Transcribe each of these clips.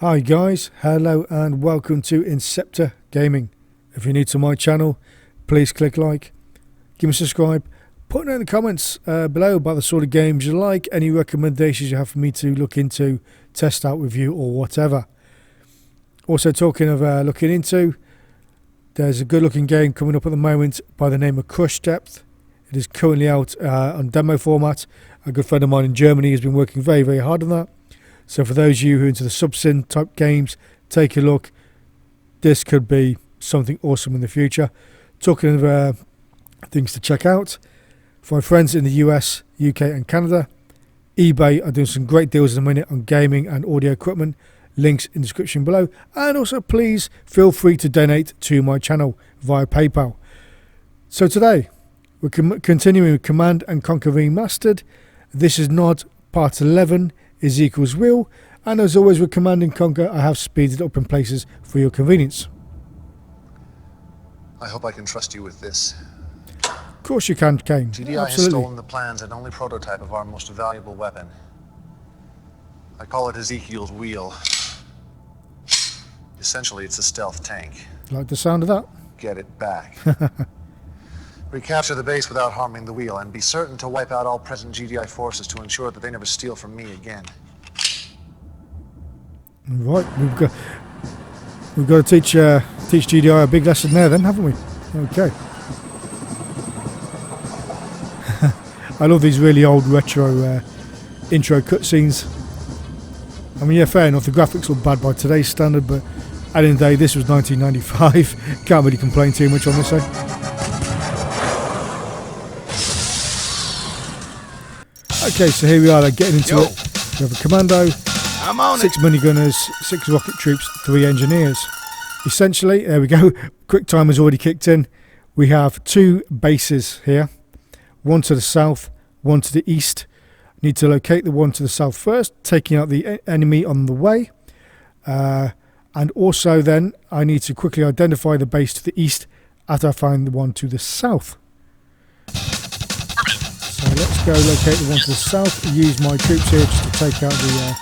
Hi guys, hello and welcome to Inceptor Gaming. If you're new to my channel, please click like, give me a subscribe, put in the comments below about the sort of games you like, any recommendations you have for me to look into, test out with you or whatever. Also talking of looking into, there's a good looking game coming up at the moment by the name of Crush Depth. It is currently out on demo format. A good friend of mine in Germany has been working very hard on that. So for those of you who are into the subsin type games, take a look. This could be something awesome in the future. Talking of things to check out, for my friends in the US, UK and Canada, eBay are doing some great deals in a minute on gaming and audio equipment. Links in the description below. And also please feel free to donate to my channel via PayPal. So today, we're continuing with Command & Conquer Remastered. This is not part 11. Ezekiel's Will, and as always with Command & Conquer, I have speeded up in places for your convenience. I hope I can trust you with this. Of course you can, Kane. GDI has stolen the plans and only prototype of our most valuable weapon. I call it Ezekiel's Wheel. Essentially, it's a stealth tank. Like the sound of that? Get it back. Recapture the base without harming the wheel, and be certain to wipe out all present GDI forces to ensure that they never steal from me again. Right, we've got to teach GDI a big lesson there, then, haven't we? Okay. I love these really old retro intro cutscenes. I mean, yeah, fair enough. The graphics look bad by today's standard, but at the end of the day, this was 1995. Can't really complain too much on this side. Okay, so here we are, they're getting into it. We have a commando, 6 minigunners, 6 rocket troops, 3 engineers. Essentially, there we go, quick time has already kicked in. We have 2 bases here, one to the south, one to the east. Need to locate the one to the south first, taking out the enemy on the way. And also then, I need to quickly identify the base to the east after I find the one to the south. So let's go locate the one to the south. Use my troops here just to take out the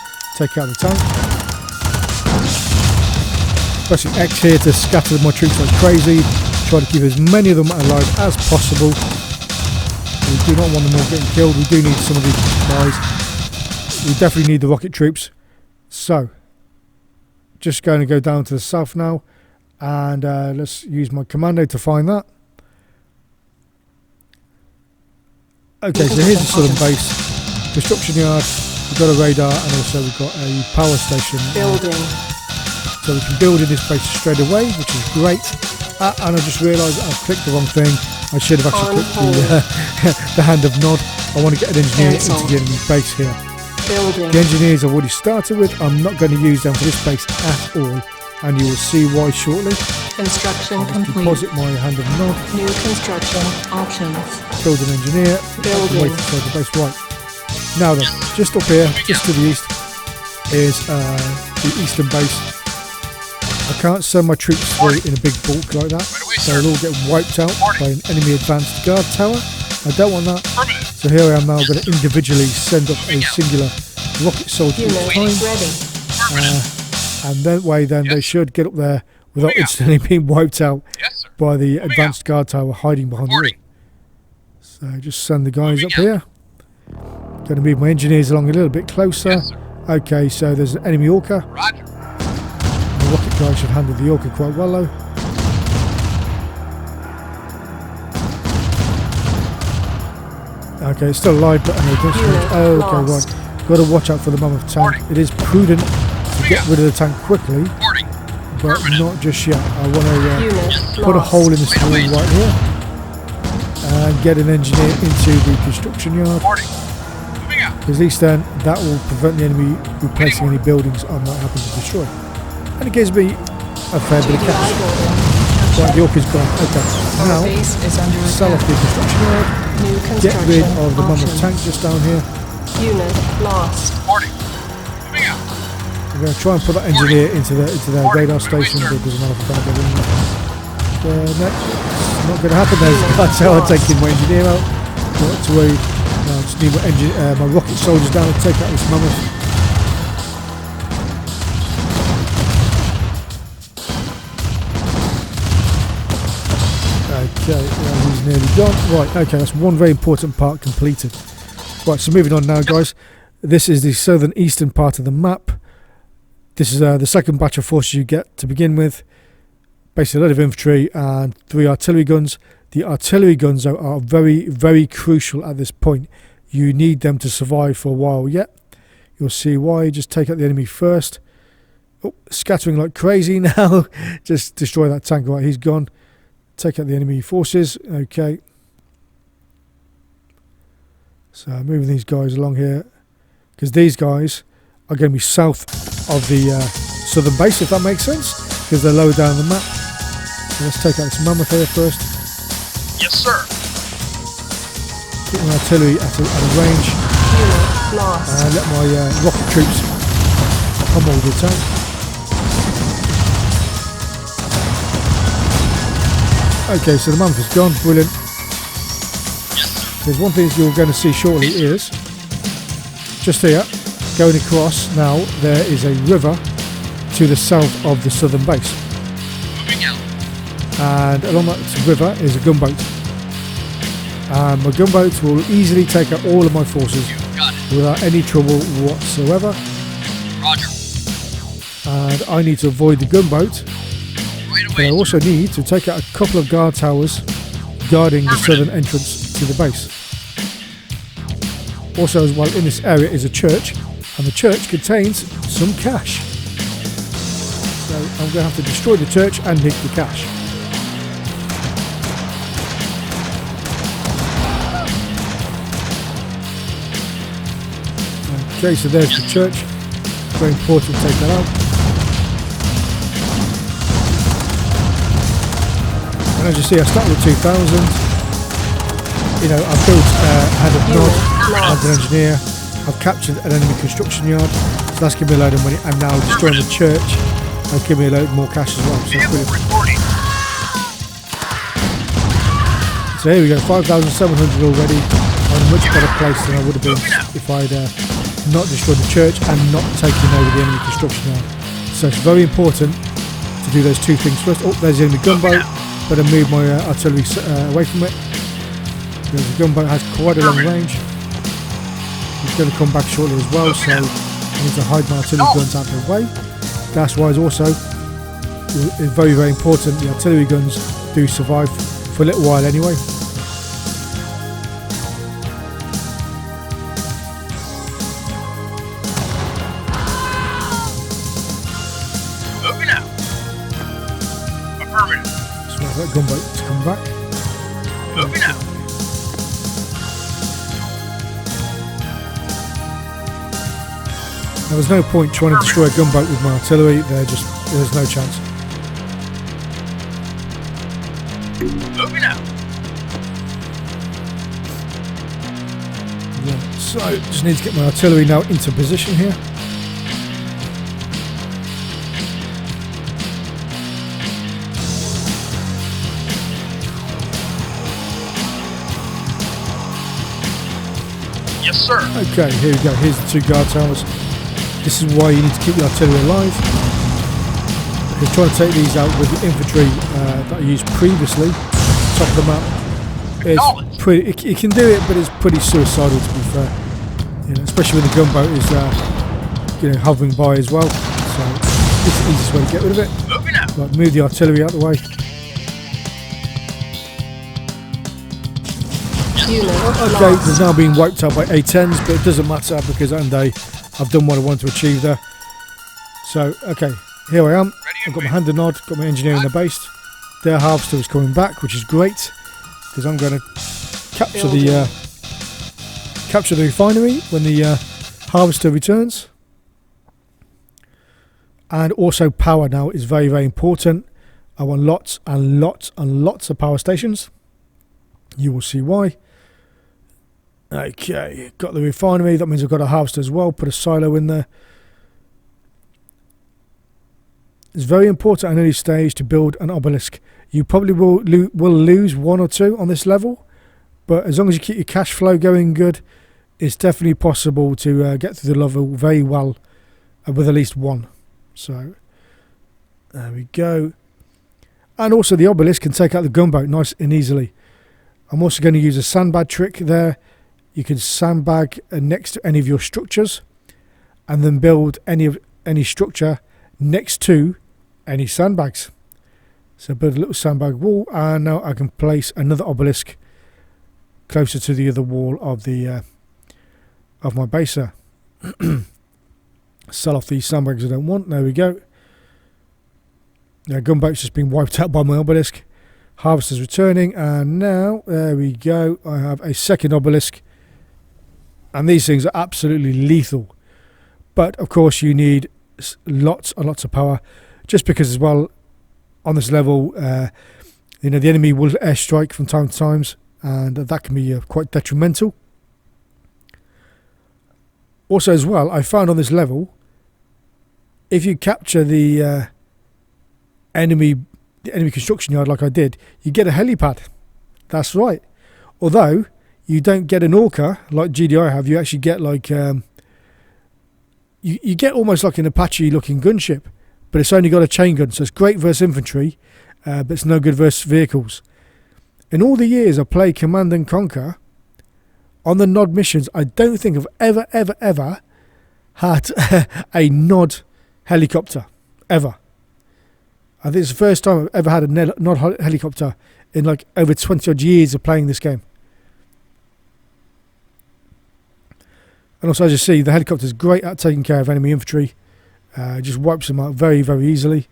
tank. Pressing X here to scatter my troops like crazy. Try to keep as many of them alive as possible. We do not want them all getting killed. We do need some of these guys. We definitely need the rocket troops. So just going to go down to the south now, and let's use my commando to find that. Okay, so here's the southern base, construction yard, we've got a radar, and also we've got a power station. Building. So we can build in this base straight away, which is great. And I just realised I've clicked the wrong thing. I should have actually clicked the hand of nod. I want to get an engineer into the enemy base here. Building. The engineers I've already started with, I'm not going to use them for this base at all, and you will see why shortly. Construction complete. Deposit my hand of nod. New construction options. Build an engineer. Building. Wait for the base. Right. Now then, just up here, just to the east, is the eastern base. I can't send my troops through in a big bulk like that. They'll all get wiped out by an enemy advanced guard tower. I don't want that. So here I am now going to individually send up a singular rocket soldier at a time. Ready. And that way then they should get up there without instantly being wiped out by the advanced guard tower hiding behind the wall. So just send the guys up here. Going to move my engineers along a little bit closer. Okay, so there's an enemy Orca. The rocket guy should handle the Orca quite well though. Okay, it's still alive, but okay, right. Got to watch out for the mammoth tank. It is prudent to get rid of the tank quickly, but not just yet. I want to put a hole in this wall right here and get an engineer into the construction yard. Because at least then that will prevent the enemy replacing any buildings I might happen to destroy. And it gives me a fair bit of cash. Right, the Orca's gone. Okay, now sell off the construction yard. Get rid of the mammoth tank just down here. Unit lost. I'm going to try and put that engineer into their radar station, but it doesn't matter if I can't get in there. No, it's not going to happen. That's how I'm taking my engineer out. Not to worry. No, I just need my rocket soldiers down to take out this mammoth. Okay, he's nearly gone. Right, okay, that's one very important part completed. Right, so moving on now, guys. This is the southern eastern part of the map. This is the second batch of forces you get to begin with. Basically a lot of infantry and 3 artillery guns. The artillery guns are very, very crucial at this point. You need them to survive for a while yet. You'll see why. Just take out the enemy first. Oh, scattering like crazy now. Just destroy that tank. Right, he's gone. Take out the enemy forces. Okay. So moving these guys along here. Because these guys are going to be south of the southern base, if that makes sense. Because they're lower down the map. So let's take out this mammoth here first. Yes, sir. Get my artillery at a range. Unit lost. And let my rocket troops pummel the tank. Okay, so the mammoth is gone. Brilliant. There's one thing you're going to see shortly is just here, going across now, there is a river to the south of the southern base. Moving out. And along that river is a gunboat. And my gunboat will easily take out all of my forces without any trouble whatsoever. Roger. And I need to avoid the gunboat. Right But away, I also need to take out a couple of guard towers guarding the southern entrance to the base. Also, as well, in this area is a church, and the church contains some cash. So I'm going to have to destroy the church and nick the cash. Okay, so there's the church. Very important to take that out. And as you see, I started with 2000. You know, I've built had a nod as an engineer. I've captured an enemy construction yard, so that's given me a load of money. And now destroying the church, that's given me a load more cash as well. So, so here we go, 5,700 already. I'm in a much better place than I would have been if I'd not destroyed the church and not taken over the enemy construction yard. So it's very important to do those two things first. Oh, there's the enemy gunboat. Better move my artillery away from it. Because the gunboat has quite a long range. He's going to come back shortly as well, so I need to hide my artillery guns out of the way. That's why it's also very, very important the artillery guns do survive for a little while anyway. Moving out. Affirmative. So that gunboat to come back. Moving out. Now, there's no point trying to destroy a gunboat with my artillery. There's no chance. Moving out. Yeah, so just need to get my artillery now into position here. Yes, sir. Okay, here we go. Here's the 2 guard towers. This is why you need to keep the artillery alive. Because trying to take these out with the infantry that I used previously, top of the map, is pretty. You can do it, but it's pretty suicidal to be fair. You know, especially when the gunboat is, hovering by as well. So this is the easiest way to get rid of it. Moving out. Right, move the artillery out of the way. Okay, they're now being wiped out by A10s, but it doesn't matter because I've done what I wanted to achieve there. So, okay, here I am. I've got my hand and nod, got my engineer in the base. Their harvester is coming back, which is great because I'm going to capture the refinery when the harvester returns. And also power now is very, very important. I want lots and lots and lots of power stations. You will see why. Okay, got the refinery. That means I've got a harvester as well. Put a silo in there. It's very important at an early stage to build an obelisk. You probably will lose 1 or 2 on this level, but as long as you keep your cash flow going good, it's definitely possible to get through the level very well with at least 1. So there we go. And also the obelisk can take out the gunboat nice and easily. I'm also going to use a sandbag trick there. You can sandbag next to any of your structures and then build any structure next to any sandbags. So build a little sandbag wall, and now I can place another obelisk closer to the other wall of the of my base there. Sell off these sandbags I don't want. There we go. Gunboat's just been wiped out by my obelisk. Harvester's returning, and now there we go. I have a second obelisk, and these things are absolutely lethal. But of course, you need lots and lots of power, just because as well on this level, you know, the enemy will airstrike from time to time, and that can be quite detrimental. Also, as well, I found on this level, if you capture the enemy construction yard like I did, you get a helipad. That's right. Although you don't get an Orca like GDI have, you actually get like you get almost like an Apache looking gunship, but it's only got a chain gun, so it's great versus infantry, but it's no good versus vehicles. In all the years I played Command and Conquer, on the Nod missions, I don't think I've ever had a Nod helicopter, ever. I think it's the first time I've ever had a Nod helicopter in like over 20 odd years of playing this game. And also, as you see, the helicopter is great at taking care of enemy infantry. Just wipes them out very, very easily.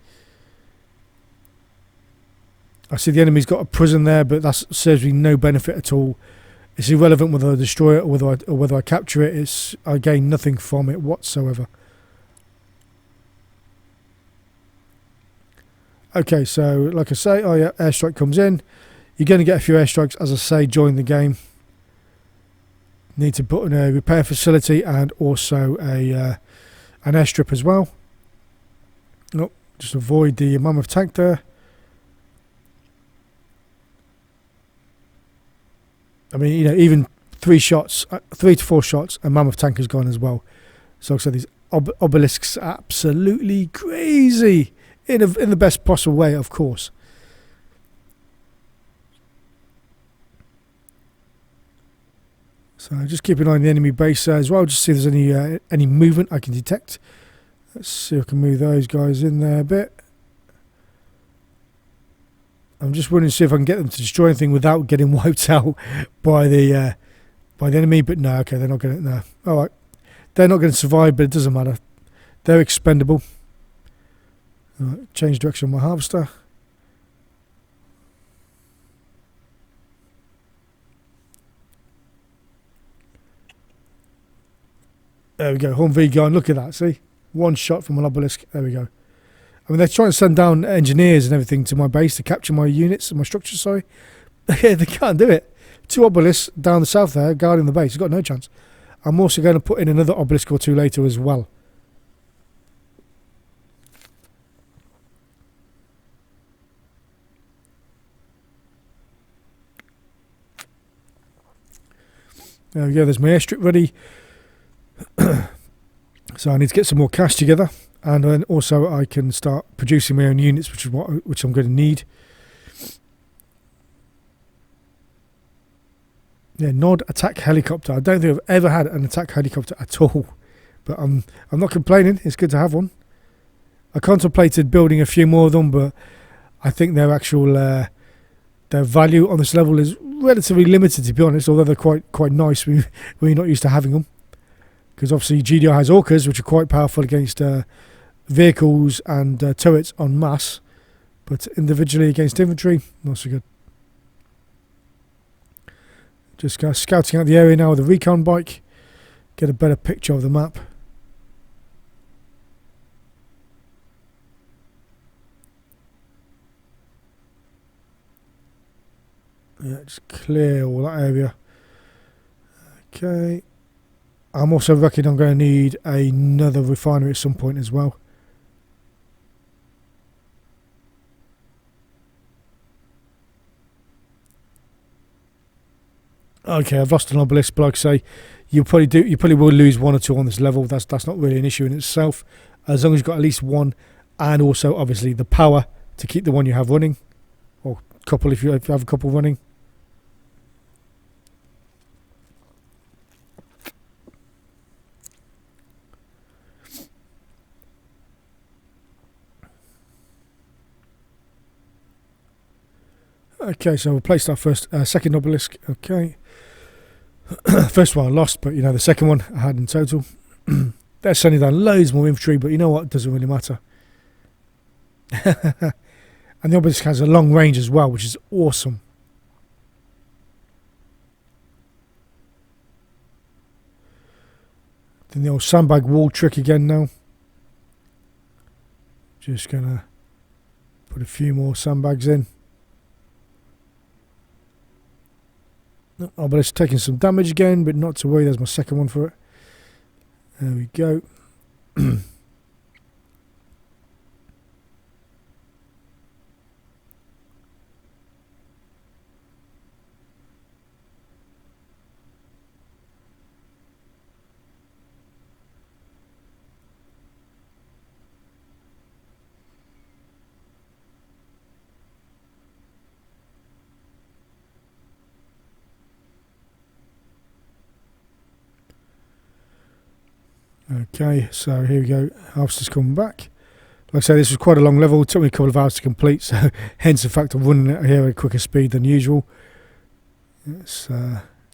I see the enemy's got a prison there, but that serves me no benefit at all. It's irrelevant whether I destroy it or whether I capture it. I gain nothing from it whatsoever. Okay, so like I say, airstrike comes in. You're going to get a few airstrikes, as I say, during the game. Need to put in a repair facility and also an airstrip as well. Nope, just avoid the mammoth tank there. I mean, you know, even 3 to 4 shots, a mammoth tank is gone as well. So like I said, these obelisks are absolutely crazy in the best possible way, of course. So just keep an eye on the enemy base there as well, just see if there's any movement I can detect. Let's see if I can move those guys in there a bit. I'm just wanting to see if I can get them to destroy anything without getting wiped out by the enemy. But no, okay, they're not going to. No, all right, they're not going to survive, but it doesn't matter. They're expendable. All right, change direction on my harvester. There we go, Humvee gun. Look at that. See, 1 shot from an obelisk. There we go. I mean, they're trying to send down engineers and everything to my base to capture my units and my structures, sorry. Yeah, they can't do it. 2 obelisks down the south there guarding the base. You've got no chance. I'm also going to put in another obelisk or 2 later as well. There we go, there's my airstrip ready. So I need to get some more cash together. And then also I can start producing my own units, which I'm going to need. Yeah, Nod attack helicopter. I don't think I've ever had an attack helicopter at all, but I'm not complaining. It's good to have one. I contemplated building a few more of them, but I think their actual their value on this level is relatively limited, to be honest. Although they're quite nice when you're not used to having them, because obviously GDI has Orcas, which are quite powerful against vehicles and turrets en masse, but individually against infantry, not so good. Just scouting out the area now with a recon bike, get a better picture of the map. Yeah, just clear all that area. Okay. I'm also reckoning I'm going to need another refinery at some point as well. Okay, I've lost an obelisk, but like I say, you probably will lose 1 or 2 on this level. That's not really an issue in itself, as long as you've got at least 1, and also obviously the power to keep the one you have running. couple if you have a couple running. Okay, so we'll place our second obelisk. Okay. First one I lost, but the second one I had in total. They're sending down loads more infantry, but you know what? It doesn't really matter. And the obelisk has a long range as well, which is awesome. Then the old sandbag wall trick again now. Just gonna put a few more sandbags in. Oh, but it's taking some damage again, but not to worry, there's my second one for it. There we go. Okay, so here we go. Harvester's coming back. Like I say, this was quite a long level. It took me a couple of hours to complete, so hence the fact of running it here at a quicker speed than usual. Let's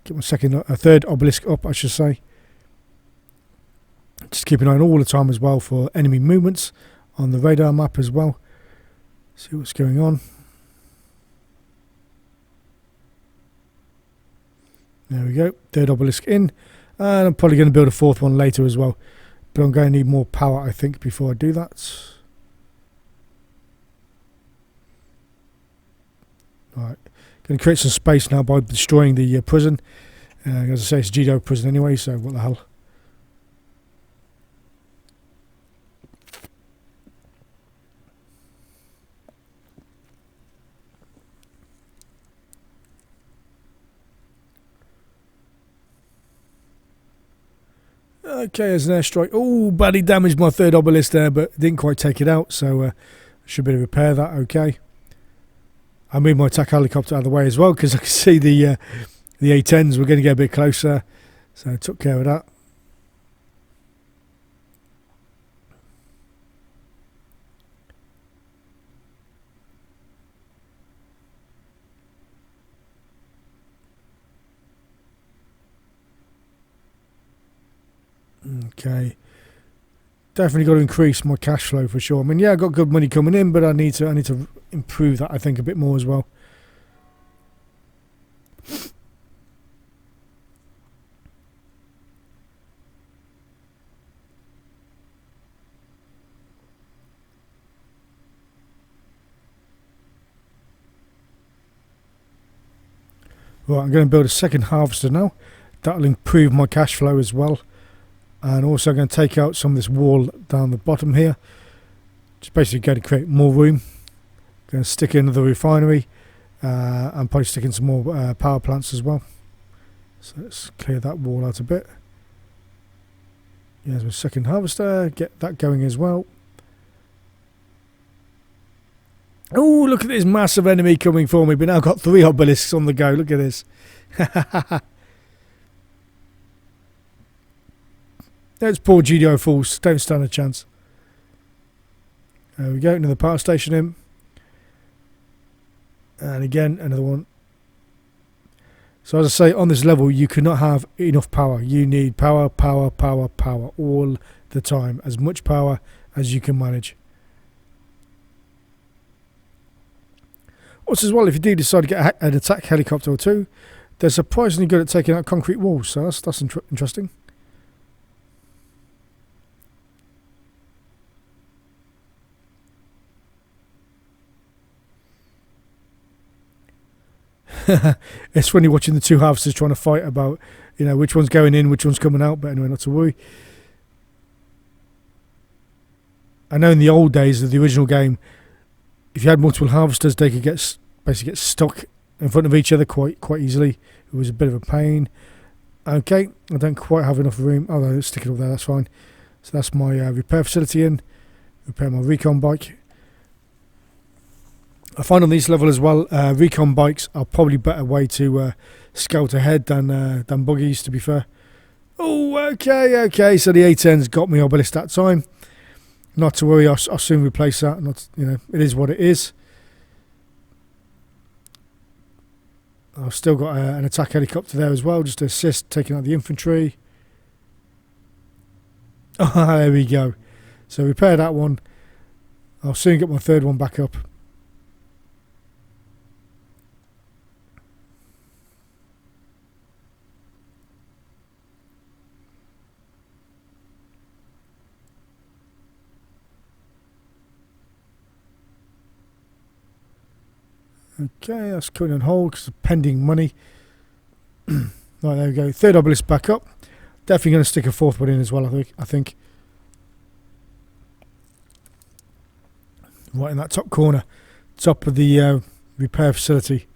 get my third obelisk up, I should say. Just keep an eye on all the time as well for enemy movements on the radar map as well. See what's going on. There we go. Third obelisk in. And I'm probably going to build a fourth one later as well. But I'm going to need more power, I think, before I do that. Right. Going to create some space now by destroying the prison. As I say, it's a GDO prison anyway, so what the hell. Okay, there's an airstrike. Oh, badly damaged my third obelisk there, but didn't quite take it out, so should be able to repair that. Okay. I moved my attack helicopter out of the way as well because I could see the A-10s were going to get a bit closer, so I took care of that. Okay, definitely got to increase my cash flow for sure. I mean, yeah, I got good money coming in, but I need to improve that, I think, a bit more as well. Right, I'm going to build a second harvester now. That'll improve my cash flow as well. And also going to take out some of this wall down the bottom here. Just basically going to create more room. Going to stick in the refinery. And probably stick in some more power plants as well. So let's clear that wall out a bit. Here's my second harvester. Get that going as well. Oh, look at this massive enemy coming for me. But now I've got 3 obelisks on the go. Look at this. Those poor GDO fools. Don't stand a chance. There we go. Another power station in. And again, another one. So as I say, on this level, you cannot have enough power. You need power, power, power, power all the time. As much power as you can manage. Also as well, if you do decide to get an attack helicopter or two, they're surprisingly good at taking out concrete walls. So that's interesting. It's funny watching the two harvesters trying to fight about, which one's going in, which one's coming out. But anyway, not to worry. I know in the old days of the original game, if you had multiple harvesters, they could basically get stuck in front of each other quite easily. It was a bit of a pain. Okay, I don't quite have enough room. Oh, no, let's stick it up there. That's fine. So that's my repair facility in. Repair my recon bike. I find on this level as well, recon bikes are probably a better way to scout ahead than buggies, to be fair. Oh, okay. So the A10's got me obelisk that time. Not to worry, I'll soon replace that. Not, it is what it is. I've still got an attack helicopter there as well, just to assist taking out the infantry. Oh, there we go. So repair that one. I'll soon get my third one back up. Okay, that's currently on hold because of pending money. Right, there we go. Third obelisk back up. Definitely going to stick a fourth one in as well, I think. Right in that top corner. Top of the repair facility.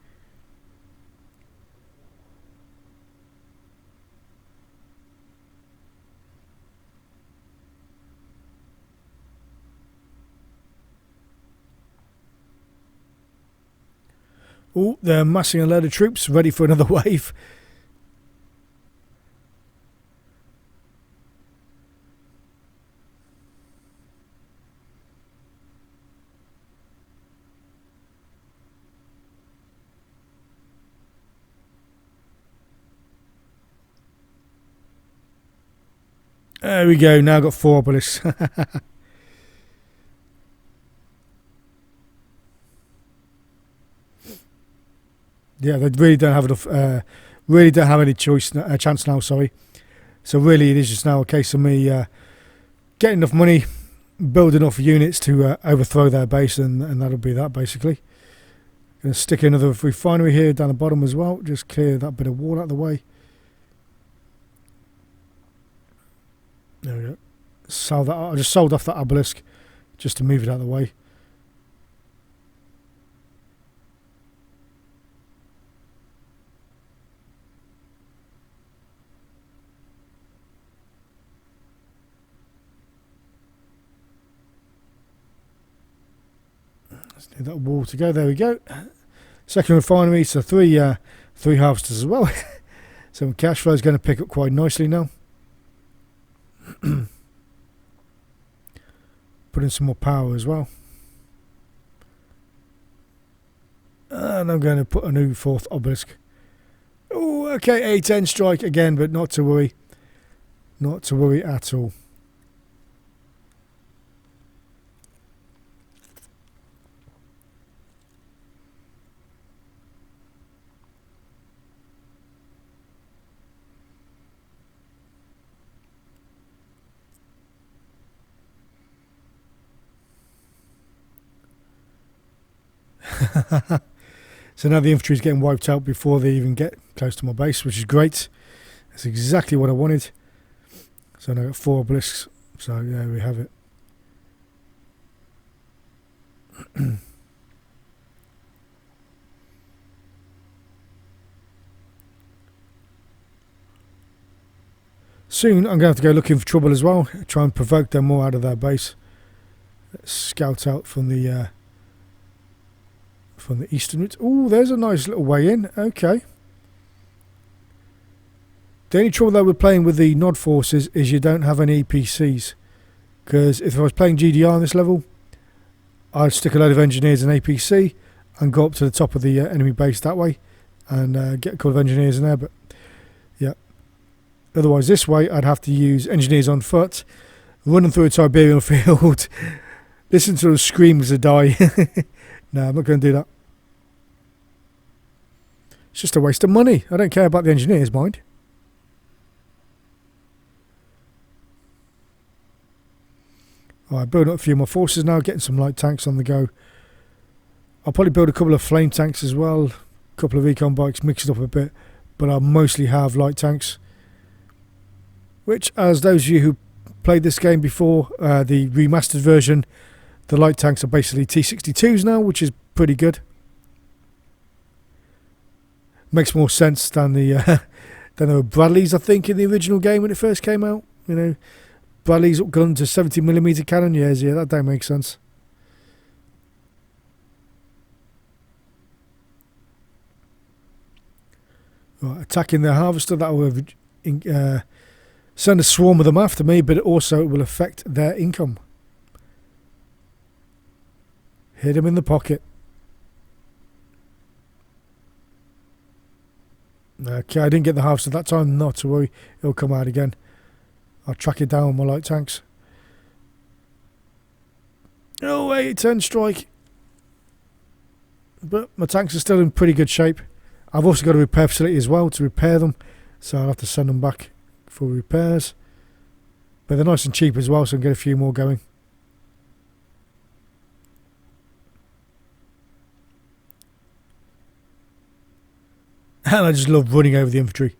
Oh, they're massing a load of troops, ready for another wave. There we go, now got 4 obelisks. Yeah, they really don't have enough. Really don't have any chance now. Sorry. So really, it is just now a case of me getting enough money, build enough units to overthrow their base, and that'll be that basically. Going to stick another refinery here down the bottom as well. Just clear that bit of wall out of the way. There we go. Sell that. I just sold off that obelisk just to move it out of the way. Let's need that wall to go. There we go. Second refinery, so three harvesters as well. So cash flow is going to pick up quite nicely now. Put in some more power as well. And I'm going to put a new 4th obelisk. Oh, okay, A10 strike again, but not to worry. Not to worry at all. So now the infantry is getting wiped out before they even get close to my base, which is great. That's exactly what I wanted. So now I've got 4 obelisks. So yeah, we have it. Soon I'm going to have to go looking for trouble as well. Try and provoke them more out of their base. Let's scout out from the eastern route. Oh, there's a nice little way in. Okay. The only trouble though with playing with the Nod forces is you don't have any APCs. Because if I was playing GDR on this level, I'd stick a load of engineers in APC and go up to the top of the enemy base that way and get a couple of engineers in there. But yeah, otherwise this way I'd have to use engineers on foot, running through a Tiberian field, listen to them scream as they die. No, I'm not going to do that. It's just a waste of money. I don't care about the engineers, mind. Alright, building up a few more forces now, getting some light tanks on the go. I'll probably build a couple of flame tanks as well, a couple of recon bikes, mix it up a bit, but I'll mostly have light tanks. Which, as those of you who played this game before, the remastered version, the light tanks are basically T62s now, which is pretty good. Makes more sense than the Bradleys, I think, in the original game when it first came out. You know, Bradley's gun to 70mm cannon. Yeah, that don't make sense. Right, attacking the harvester, that will send a swarm of them after me, but also it will affect their income. Hit him in the pocket. Okay, I didn't get the harvester that time, not to worry, it'll come out again. I'll track it down with my light tanks. Oh wait, turn strike. But my tanks are still in pretty good shape. I've also got a repair facility as well to repair them, so I'll have to send them back for repairs. But they're nice and cheap as well, so I can get a few more going. And I just love running over the infantry.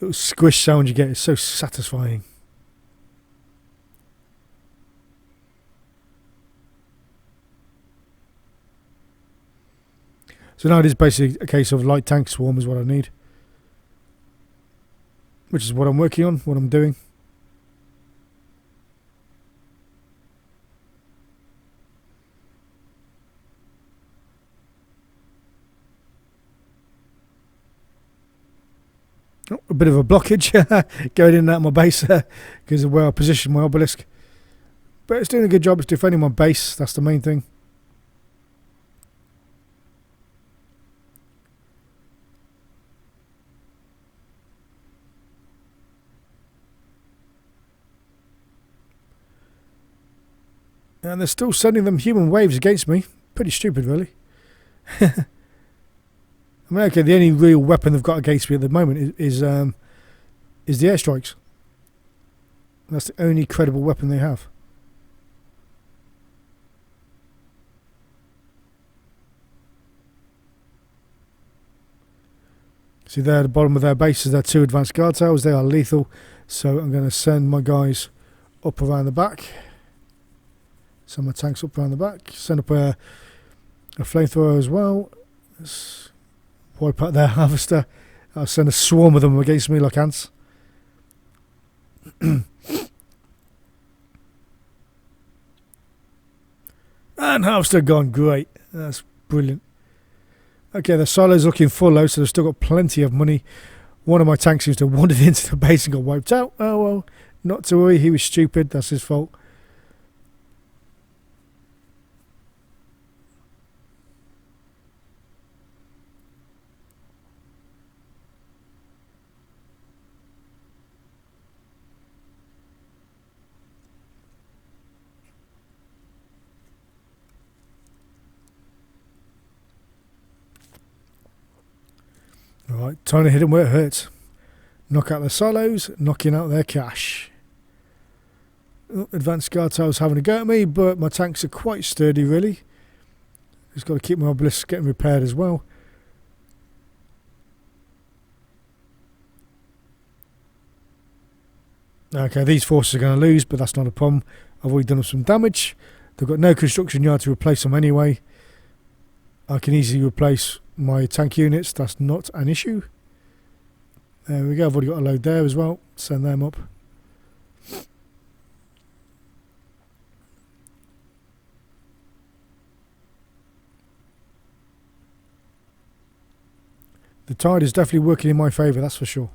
Little squish sound you get is so satisfying. So now it is basically a case of light tank swarm is what I need. Which is what I'm working on, what I'm doing. Oh, a bit of a blockage going in and out of my base because of where I positioned my obelisk. But it's doing a good job, it's defending my base, that's the main thing. And they're still sending them human waves against me. Pretty stupid, really. I mean, okay, the only real weapon they've got against me at the moment is the airstrikes. That's the only credible weapon they have. See there at the bottom of their bases, they're 2 advanced guard towers. They are lethal. So I'm going to send my guys up around the back. Send my tanks up around the back. Send up a flamethrower as well. Let's wipe out their harvester. I'll send a swarm of them against me like ants. And harvester gone. Great. That's brilliant. Okay, the silo's looking full though, so they've still got plenty of money. One of my tanks seems to have wandered into the base and got wiped out. Oh well, not to worry, he was stupid, that's his fault. Alright, time to hit them where it hurts. Knock out their silos, knocking out their cash. Oh, advanced guard towers having a go at me, but my tanks are quite sturdy really. Just got to keep my obelisks getting repaired as well. Okay, these forces are going to lose, but that's not a problem. I've already done them some damage. They've got no construction yard to replace them anyway. I can easily replace my tank units, that's not an issue. There we go, I've already got a load there as well. Send them up. The tide is definitely working in my favour, that's for sure.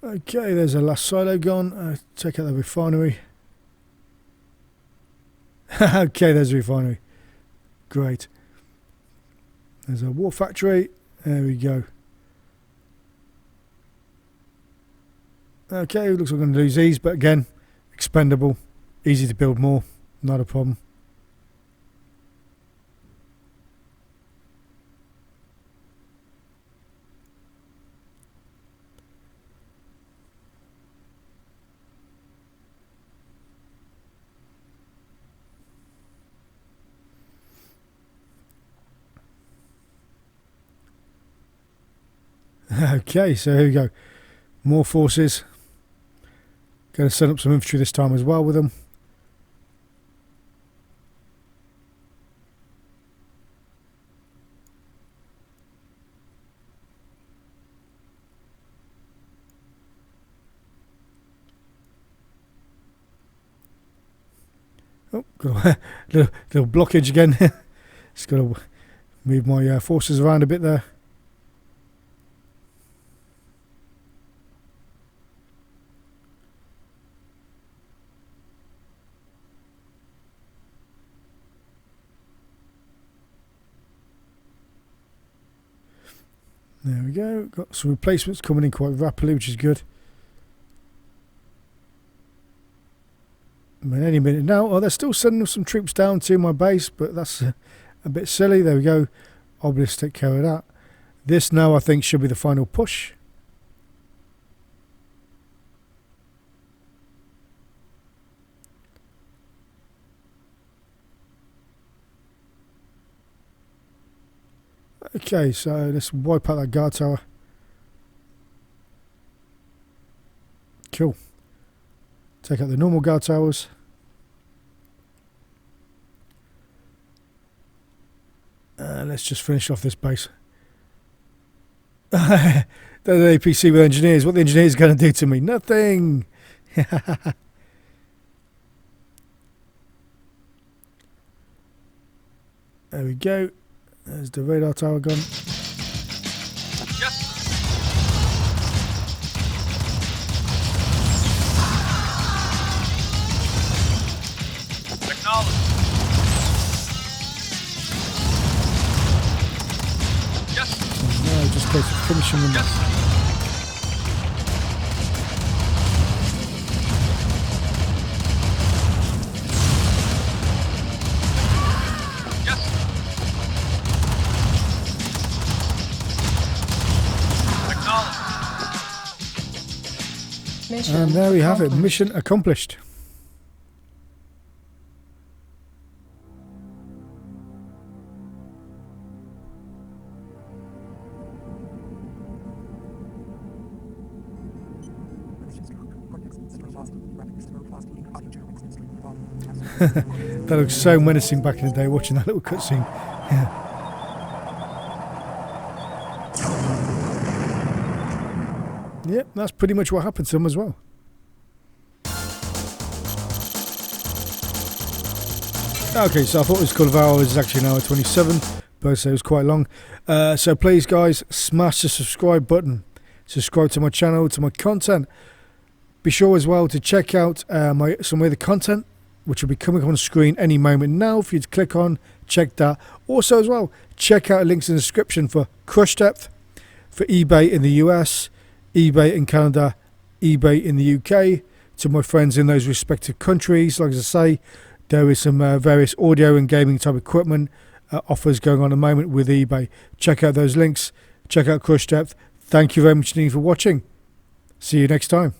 Okay, there's a last silo gone. Check out the refinery. Okay, there's a refinery. Great. There's a war factory. There we go. Okay, looks like I'm going to lose these, but again, expendable. Easy to build more. Not a problem. Okay, so here we go. More forces. Going to set up some infantry this time as well with them. Oh, got a little blockage again. Just got to move my forces around a bit there. There we go. Got some replacements coming in quite rapidly, which is good. I mean, any minute now. Oh, they're still sending some troops down to my base, but that's a bit silly. There we go. Obelisk take care of that. This now, I think, should be the final push. Okay, so let's wipe out that guard tower. Cool. Take out the normal guard towers. Let's just finish off this base. The APC with engineers. What the engineers going to do to me? Nothing. There we go. There's the radar tower gone. Yes. Acknowledge. Yes. No, just go to finishing them. Yes. Mission And there we have it. accomplished. Mission accomplished. That looks so menacing back in the day, watching that little cutscene. Yeah. Yep, that's pretty much what happened to them as well. Okay, so I thought this call of hours is actually an hour 27, but it was quite long. So please, guys, smash the subscribe button. Subscribe to my channel, to my content. Be sure as well to check out some of the content, which will be coming on screen any moment now for you to click on. Check that. Also as well, check out links in the description for Crush Depth, for eBay in the US, eBay in Canada, eBay in the UK. To my friends in those respective countries, like I say, there is some various audio and gaming type equipment offers going on at the moment with eBay. Check out those links. Check out Crush Depth. Thank you very much indeed for watching. See you next time.